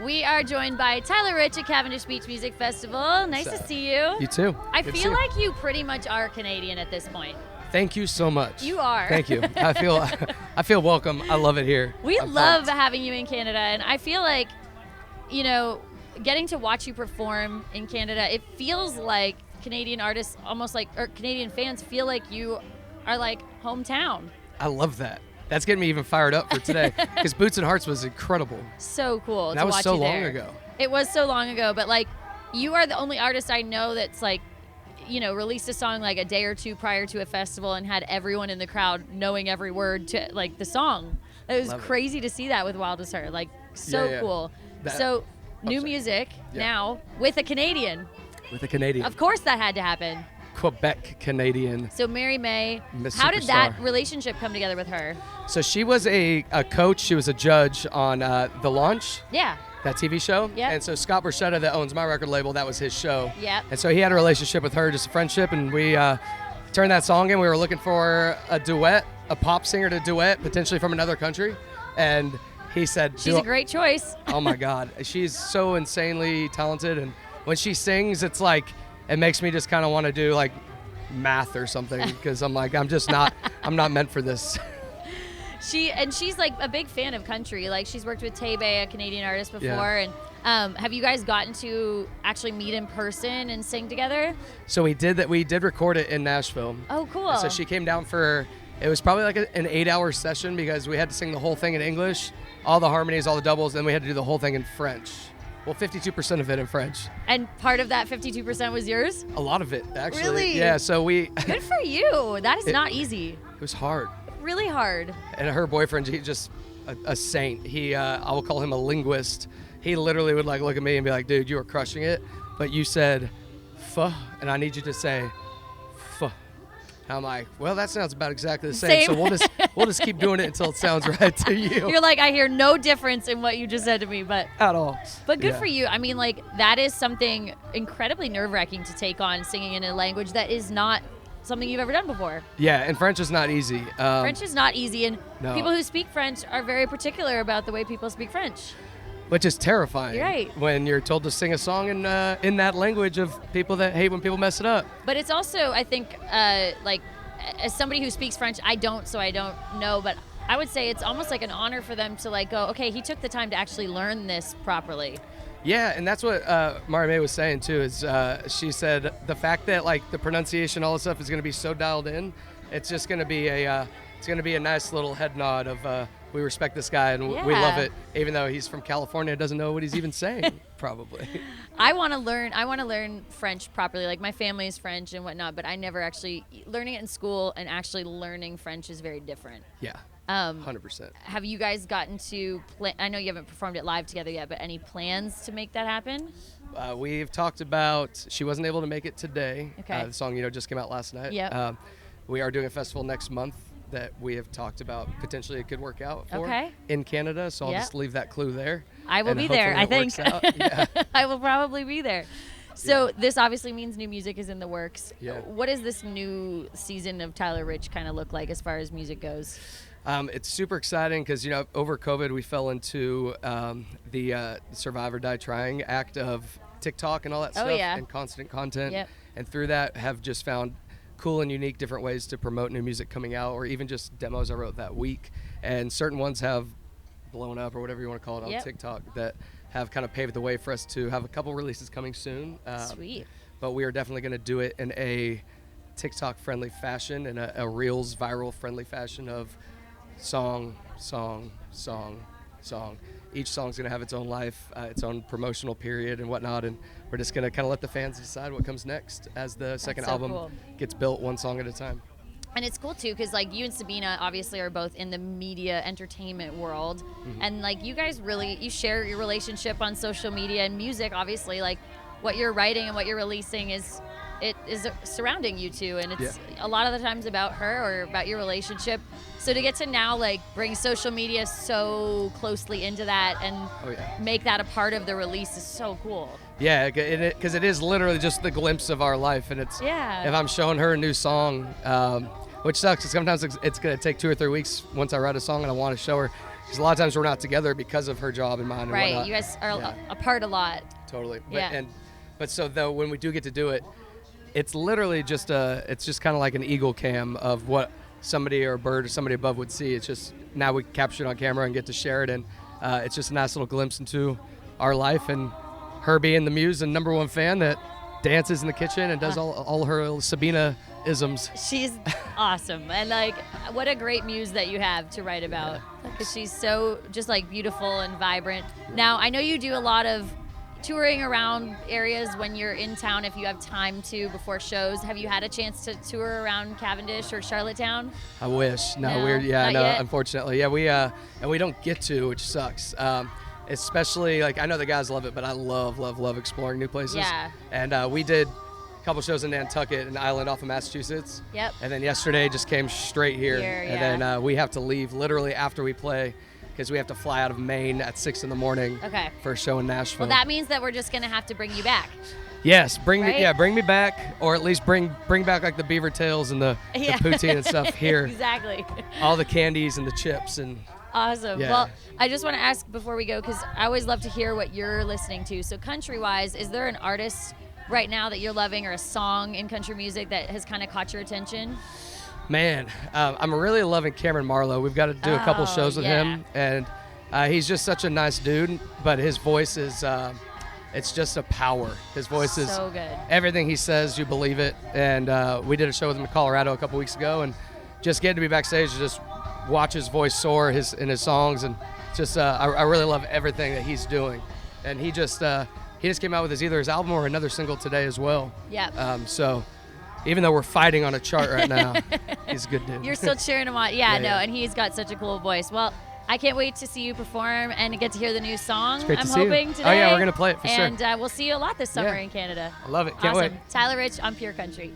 We are joined by Tyler Rich at Cavendish Beach Music Festival. Nice to see you. You too. I feel like you pretty much are Canadian at this point. Thank you so much. You are. Thank you. I feel welcome. I love it here. We love having you in Canada, and I feel like, getting to watch you perform in Canada, it feels like Canadian artists or Canadian fans feel like you are like hometown. I love that. That's getting me even fired up for today because Boots and Hearts was incredible. So cool to that was watch so you long there. ago. It was so long ago, but like you are the only artist I know that's like, released a song like a day or two prior to a festival and had everyone in the crowd knowing every word to like the song. It was crazy to see that with Wild as Her. Like so cool. New music now with a Canadian. With a Canadian. Of course that had to happen. Quebec Canadian. So Marie-Mai, Miss how did Superstar. that relationship come together with her? So she was a coach. She was a judge on The Launch. Yeah. That TV show. Yep. And so Scott Borchetta, that owns my record label, that was his show. Yep. And so he had a relationship with her, just a friendship, and we turned that song in. We were looking for a duet, a pop singer to duet, potentially from another country. And he said, she's a great choice. Oh my God. She's so insanely talented. And when she sings, it's like, it makes me just kind of want to do like math or something because I'm like, I'm not meant for this. She's like a big fan of country. Like she's worked with Tay-Bay, a Canadian artist, before. Yeah. And have you guys gotten to actually meet in person and sing together? So we did that. We did record it in Nashville. Oh, cool. And so she came down it was probably like an 8-hour session because we had to sing the whole thing in English, all the harmonies, all the doubles, and we had to do the whole thing in French. Well, 52% of it in French. And part of that 52% was yours? A lot of it, actually. Really? Yeah, so we... Good for you. That is not easy. It was hard. Really hard. And her boyfriend, he's just a saint. I will call him a linguist. He literally would like look at me and be like, dude, you were crushing it, but you said "fuh," and I need you to say "fuh." I'm like, well, that sounds about exactly the same. So we'll just keep doing it until it sounds right to you. You're like, I hear no difference in what you just said to me, but at all. But good for you. I mean, like that is something incredibly nerve-wracking to take on, singing in a language that is not something you've ever done before. Yeah, and French is not easy. French is not easy, and people who speak French are very particular about the way people speak French. Which is terrifying. Right. When you're told to sing a song in that language of people that hate when people mess it up. But it's also, I think, like, as somebody who speaks French, I don't know, but I would say it's almost like an honor for them to like go, okay, he took the time to actually learn this properly. Yeah, and that's what Marie-Mai was saying too. Is she said the fact that like the pronunciation, all this stuff is going to be so dialed in, it's just going to be a nice little head nod of we respect this guy and we love it, even though he's from California and doesn't know what he's even saying probably. I want to learn French properly. Like my family is French and whatnot, but I never actually learning it in school and actually learning French is very different. Yeah. 100%. Have you guys gotten to I know you haven't performed it live together yet, but any plans to make that happen? We've talked about, she wasn't able to make it today. Okay. The song, just came out last night. Yep. We are doing a festival next month that we have talked about potentially it could work out for in Canada, so I'll just leave that clue there. I will be there, I think. Yeah. I will probably be there. So this obviously means new music is in the works. Yeah. What does this new season of Tyler Rich kind of look like as far as music goes? It's super exciting because, over COVID, we fell into the Survive or Die Trying act of TikTok and all that stuff and constant content. Yep. And through that have just found cool and unique different ways to promote new music coming out or even just demos I wrote that week. And certain ones have blown up or whatever you want to call it on TikTok that have kind of paved the way for us to have a couple releases coming soon. Sweet. But we are definitely going to do it in a TikTok-friendly fashion and a Reels viral-friendly fashion of song, song, song, song. Each song's going to have its own life, its own promotional period and whatnot, and we're just going to kind of let the fans decide what comes next as the second album gets built one song at a time. And it's cool, too, because, like, you and Sabina obviously are both in the media entertainment world, and, like, you guys you share your relationship on social media and music, obviously, like, what you're writing and what you're releasing is surrounding you two, and it's a lot of the times about her or about your relationship. So to get to now like bring social media so closely into that and make that a part of the release is so cool. Yeah, because it is literally just the glimpse of our life, and it's if I'm showing her a new song, which sucks. Sometimes it's going to take 2 or 3 weeks once I write a song and I want to show her. Because a lot of times we're not together because of her job and mine and Right. whatnot. You guys are Yeah. apart a lot. Totally. Yeah. But so though when we do get to do it, it's literally just it's just kind of like an eagle cam of what somebody or a bird or somebody above would see. It's just now we capture it on camera and get to share it, and it's just a nice little glimpse into our life, and her being the muse and number one fan that dances in the kitchen and does all her little Sabina isms. She's awesome, and like, what a great muse that you have to write about, because she's so just like beautiful and vibrant. Now, I know you do a lot of touring around areas when you're in town, if you have time to, before shows. Have you had a chance to tour around Cavendish or Charlottetown? I wish. No, No, we're not no, yet? unfortunately. Yeah, we don't get to, which sucks. Especially like I know the guys love it, but I love exploring new places. Yeah. And we did a couple shows in Nantucket, an island off of Massachusetts. Yep. And then yesterday just came straight here. And then we have to leave literally after we play because we have to fly out of Maine at 6 in the morning Okay. for a show in Nashville. Well, that means that we're just gonna have to bring you back. Yes, bring Right? me back, or at least bring back like the beaver tails and the poutine and stuff here. Exactly. All the candies and the chips and. Awesome. Yeah. Well, I just want to ask before we go, because I always love to hear what you're listening to. So country-wise, is there an artist right now that you're loving, or a song in country music that has kind of caught your attention? Man, I'm really loving Cameron Marlowe. We've got to do a couple shows with him, and he's just such a nice dude. But his voice is, it's just a power. His voice is so good. Everything he says, you believe it. And we did a show with him in Colorado a couple weeks ago, and just getting to be backstage, just watch his voice soar in his songs, and just I really love everything that he's doing. And he just came out with either his album or another single today as well. Yeah. So even though we're fighting on a chart right now, he's a good dude. You're still cheering him on. Yeah, no, yeah. and he's got such a cool voice. Well, I can't wait to see you perform and get to hear the new song. It's great I'm to see you. hoping today. Oh yeah, we're gonna play it for sure. And we'll see you a lot this summer Yeah. in Canada. I love it. Can't Awesome. wait. Tyler Rich on Pure Country.